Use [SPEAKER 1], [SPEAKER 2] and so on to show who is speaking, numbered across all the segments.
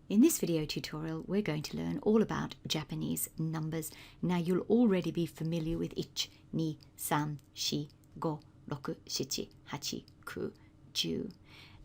[SPEAKER 1] In this video tutorial, we're going to learn all about Japanese numbers. Now, you'll already be familiar with 1, 2, 3, 4, 5, 6, 7, 8, 9, 10.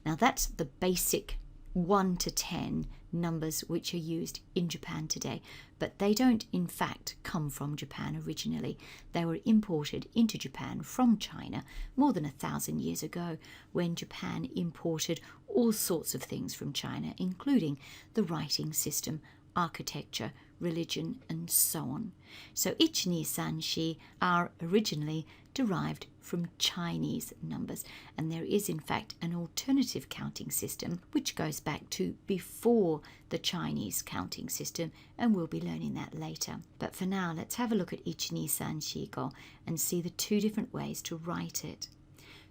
[SPEAKER 1] Now, that's the basic 1 to 10 numbers which are used in Japan today, but they don't in fact come from Japan originally. They were imported into Japan from China more than 1,000 years ago, when Japan imported all sorts of things from China, including the writing system, architecture, religion, and so on. So 1, 2, 3, 4 are originally derived from Chinese numbers, and there is in fact an alternative counting system which goes back to before the Chinese counting system, and we'll be learning that later. But for now, let's have a look at 1, 2, 3, 4 and see the two different ways to write it.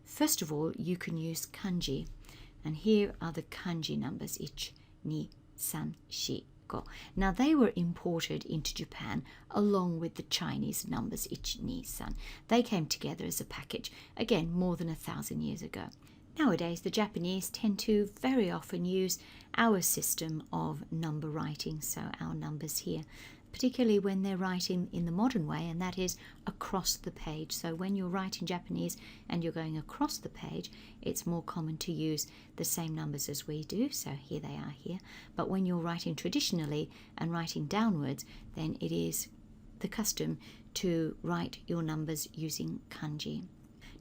[SPEAKER 1] First of all, you can use kanji, and here are the kanji numbers 1, 2, 3, 4. Now, they were imported into Japan along with the Chinese numbers 1, 2, 3. They came together as a package, again, more than 1,000 years ago. Nowadays, the Japanese tend to very often use our system of number writing, so our numbers here, particularly when they're writing in the modern way, and that is across the page. So when you're writing Japanese and you're going across the page, it's more common to use the same numbers as we do. So here they are here. But when you're writing traditionally and writing downwards, then it is the custom to write your numbers using kanji.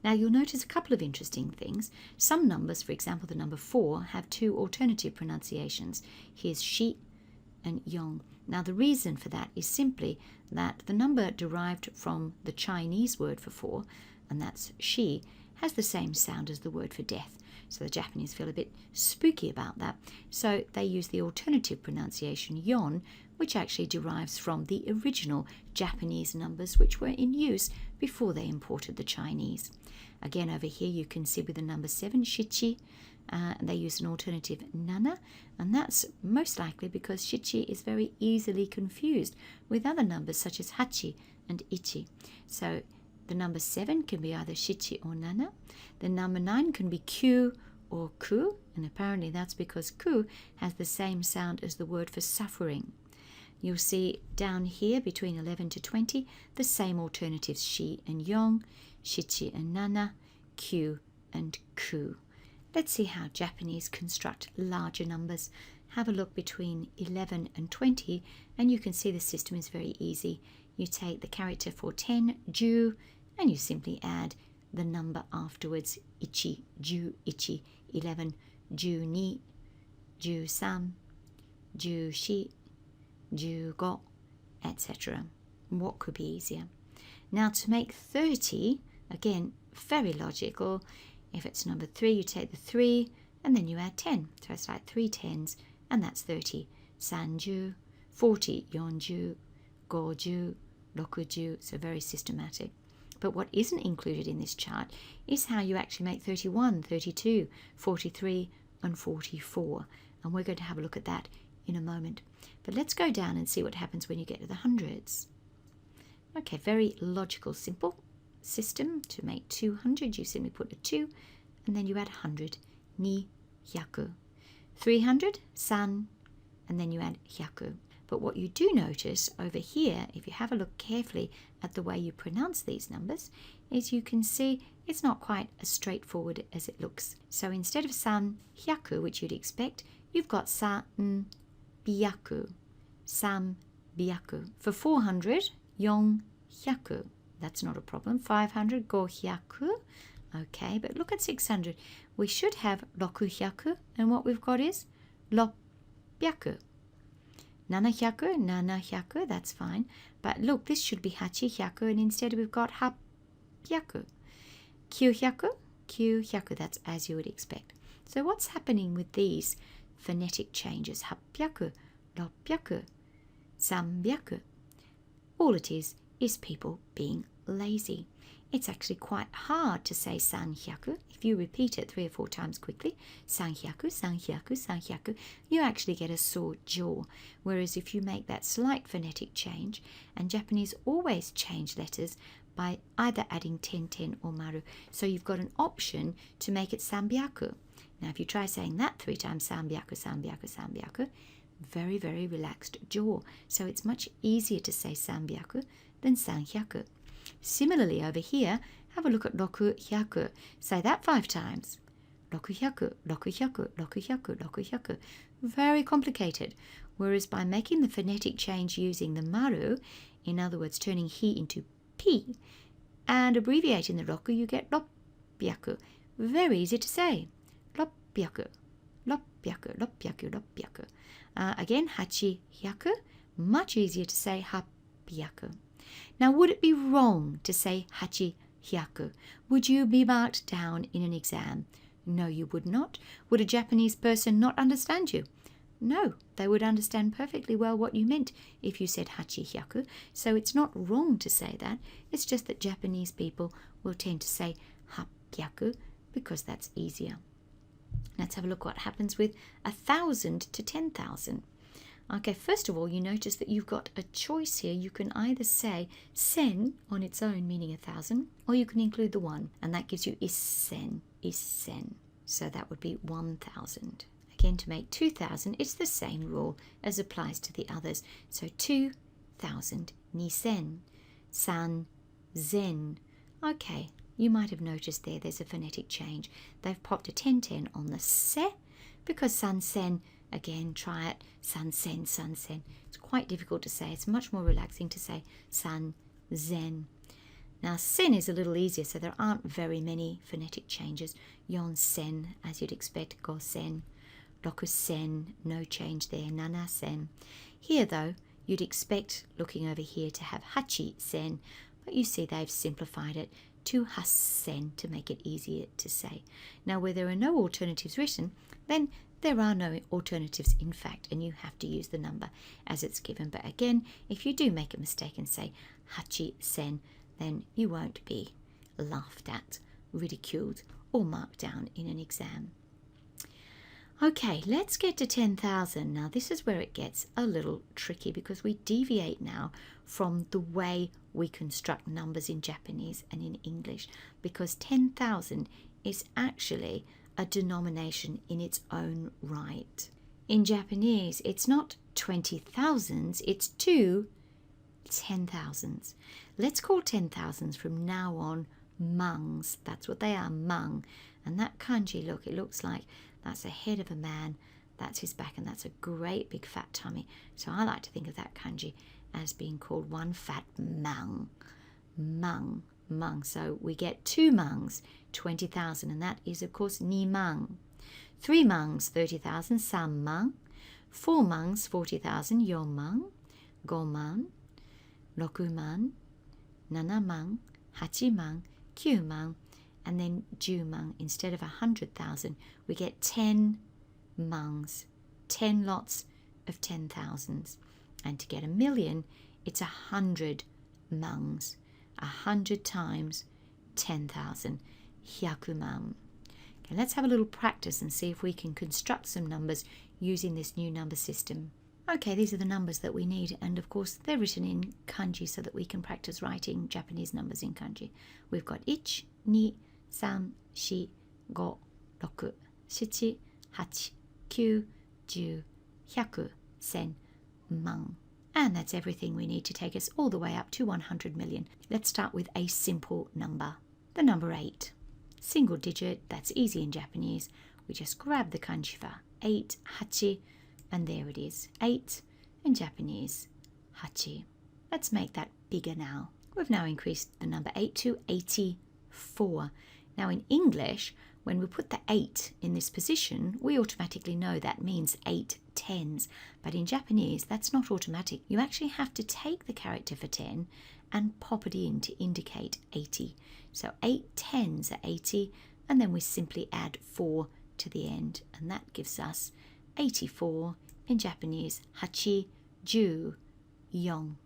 [SPEAKER 1] Now, you'll notice a couple of interesting things. Some numbers, for example, the number 4, have two alternative pronunciations. Here's shi and yong. Now, the reason for that is simply that the number derived from the Chinese word for 4, and that's shi, has the same sound as the word for death. So the Japanese feel a bit spooky about that. So they use the alternative pronunciation yon, which actually derives from the original Japanese numbers which were in use before they imported the Chinese. Again, over here you can see with the number 7, shichi, they use an alternative nana, and that's most likely because shichi is very easily confused with other numbers such as hachi and ichi. So the number 7 can be either shichi or nana. The number 9 can be kyu or ku, and apparently that's because ku has the same sound as the word for suffering. You'll see down here between 11 to 20 the same alternatives: shi and yong, shichi and nana, kyu and ku. Let's see how Japanese construct larger numbers. Have a look between 11 and 20, and you can see the system is very easy. You take the character for 10, ju, and you simply add the number afterwards: ichi, ju, ichi, 11, ju, ni, ju, san, ju, shi, ju, go, etc. What could be easier? Now, to make 30, again, very logical. If it's number 3, you take the 3 and then you add 10. So it's like 3 tens, and that's 30. Sanju, 40, yonju, goju, rokuju. So very systematic. But what isn't included in this chart is how you actually make 31, 32, 43, and 44. And we're going to have a look at that in a moment. But let's go down and see what happens when you get to the hundreds. Okay, very logical, simple system. To make 200, you simply put a 2 and then you add 100, ni, hyaku. 300, san, and then you add hyaku. But what you do notice over here, if you have a look carefully at the way you pronounce these numbers, is you can see it's not quite as straightforward as it looks. So instead of san, hyaku, which you'd expect, you've got san, byaku, san, byaku. For 400, yon, hyaku. That's not a problem. 500, go hyaku. Okay, but look at 600. We should have roku hyaku, and what we've got is lopyaku. 700, nana hyaku, that's fine. But look, this should be hachi hyaku, and instead we've got hapyaku. Kyuhyaku, kyuhyaku, that's as you would expect. So what's happening with these phonetic changes? Hapyaku, lopyaku, sambyaku. All it is people being lazy. It's actually quite hard to say sanhyaku. If you repeat it 3 or 4 times quickly, sanhyaku, sanhyaku, sanhyaku, you actually get a sore jaw. Whereas if you make that slight phonetic change, and Japanese always change letters by either adding ten, ten or maru. So you've got an option to make it sambyaku. Now if you try saying that 3 times, 300, 300, 300, very, very relaxed jaw. So it's much easier to say 300 than 300. Similarly over here, have a look at 600. Say that 5 times. 600, 600, 600, 600. Very complicated. Whereas by making the phonetic change using the maru, in other words, turning hi into p, and abbreviating the roku, you get 600. Very easy to say. 600, 600, 600, 600. Again, 800, much easier to say 800. Now, would it be wrong to say 800? Would you be marked down in an exam? No, you would not. Would a Japanese person not understand you? No, they would understand perfectly well what you meant if you said 800. So it's not wrong to say that. It's just that Japanese people will tend to say 800 because that's easier. Let's have a look what happens with 1,000 to 10,000. Okay, first of all, you notice that you've got a choice here. You can either say sen on its own, meaning 1,000, or you can include the 1, and that gives you isen, isen. So that would be 1,000. Again, to make 2,000, it's the same rule as applies to the others. So 2,000, nisen, san, zen. Okay, you might have noticed there's a phonetic change. They've popped a 10-10 on the se, because san-sen, again, try it, san-sen, san-sen. It's quite difficult to say. It's much more relaxing to say san-zen. Now, sen is a little easier, so there aren't very many phonetic changes. Yon-sen, as you'd expect, go-sen, roku-sen, no change there, nana-sen. Here, though, you'd expect, looking over here, to have hachi-sen, but you see they've simplified it to hassen to make it easier to say. Now, where there are no alternatives written, then there are no alternatives in fact, and you have to use the number as it's given. But again, if you do make a mistake and say hachi-sen, then you won't be laughed at, ridiculed, or marked down in an exam. Okay, let's get to 10,000. Now, this is where it gets a little tricky because we deviate now from the way we construct numbers in Japanese and in English, because 10,000 is actually a denomination in its own right. In Japanese, it's not 20,000s, it's 2 10,000s. Let's call 10,000s from now on mangs. That's what they are, mang. And that kanji, look, it looks like that's the head of a man, that's his back, and that's a great big fat tummy. So I like to think of that kanji as being called one fat mang. Mang, mang. So we get 2 mangs, 20,000, and that is, of course, ni mang. 3 mangs, 30,000, san mang. 4 mangs, 40,000, yon mang. 5 man, 6 man, 7 man, 8 man, 9 man, and then 10 man. Instead of 100,000, we get 10 mangs, 10 lots of 10,000s. And to get 1,000,000, it's 100 mangs, 100 times 10,000, 100 man. Okay, let's have a little practice and see if we can construct some numbers using this new number system. Okay, these are the numbers that we need, and of course they're written in kanji so that we can practice writing Japanese numbers in kanji. We've got 1, 2, 3, 4, 5, 6, 7, 8, 9, 10, 100, 1000, man. And that's everything we need to take us all the way up to 100 million. Let's start with a simple number, the number 8. Single digit, that's easy in Japanese. We just grab the kanji for 8, hachi, and there it is, 8 in Japanese, hachi. Let's make that bigger now. We've now increased the number 8 to 84. Now in English, when we put the 8 in this position, we automatically know that means 8 tens. But in Japanese, that's not automatic. You actually have to take the character for 10 and pop it in to indicate 80. So 8 tens are 80, and then we simply add 4 to the end, and that gives us 84 in Japanese, hachi, ju, yon.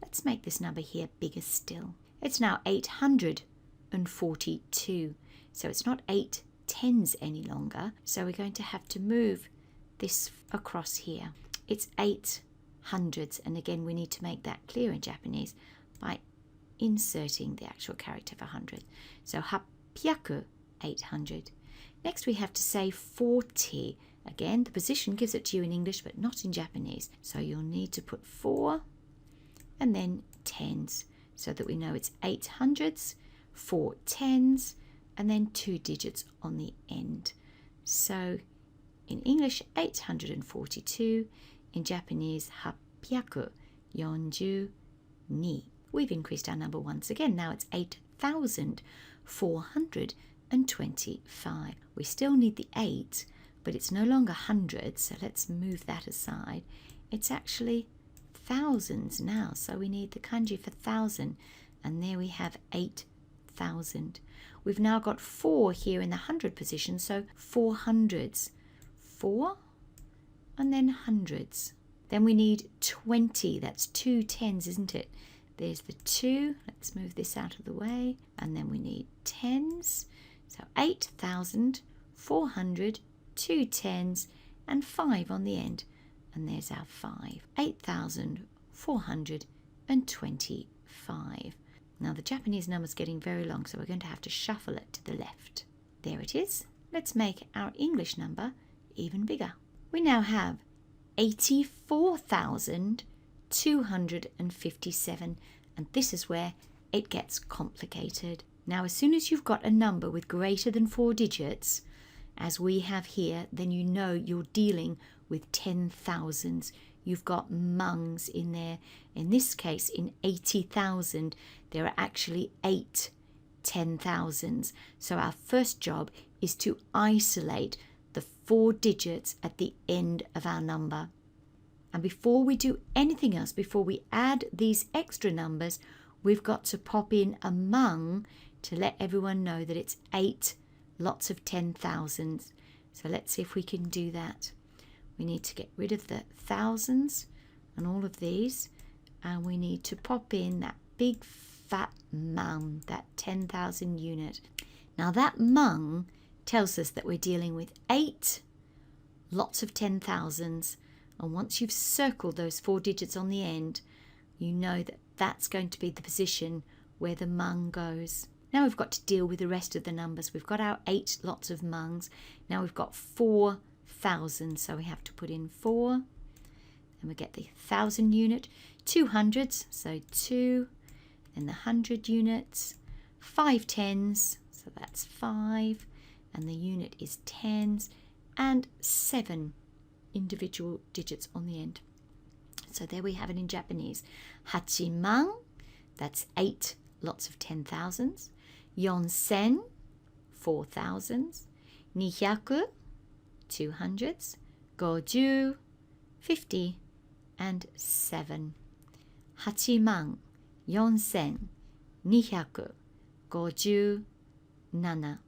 [SPEAKER 1] Let's make this number here bigger still. It's now 842. So it's not 8 tens any longer. So we're going to have to move this across here. It's 8 hundreds. And again, we need to make that clear in Japanese by inserting the actual character for 100. So 800, 800. Next we have to say 40. Again, the position gives it to you in English but not in Japanese. So you'll need to put 4 and then tens so that we know it's 8 hundredths, 4 tens, and then 2 digits on the end. So in English, 842. In Japanese, 842. We've increased our number once again. Now it's 8,425. We still need the 8, but it's no longer hundreds, so let's move that aside. It's actually thousands now, so we need the kanji for thousand, and there we have 8,000. We've now got 4 here in the hundred position, so 4 hundreds. 4 and then hundreds. Then we need 20. That's 2 tens, isn't it? There's the 2. Let's move this out of the way. And then we need tens. So 8,400, 2 tens, and 5 on the end. And there's our 5. 8,425. Now the Japanese number's getting very long, so we're going to have to shuffle it to the left. There it is. Let's make our English number even bigger. We now have 84,257, and this is where it gets complicated. Now, as soon as you've got a number with greater than 4 digits, as we have here, then you know you're dealing with 10,000s. You've got mungs in there. In this case, in 80,000, there are actually 8 10,000s. So our first job is to isolate the 4 digits at the end of our number. And before we do anything else, before we add these extra numbers, we've got to pop in a mung to let everyone know that it's 8 lots of 10,000s. So let's see if we can do that. We need to get rid of the thousands and all of these, and we need to pop in that big fat mung, that 10,000 unit. Now that mung tells us that we're dealing with 8 lots of 10,000s, and once you've circled those 4 digits on the end, you know that that's going to be the position where the mung goes. Now we've got to deal with the rest of the numbers. We've got our 8 lots of mungs. Now we've got 4,000, so we have to put in 4, and we get the 1,000 unit, 2 hundreds, so 2, then the 100 units, 5 tens, so that's 5, and the unit is tens, and 7 individual digits on the end. So there we have it in Japanese. Hachiman, that's 8 lots of 10,000s. Yonsen, 4,000s. 200, 200s. 50, 50, and 7. 8万4,257.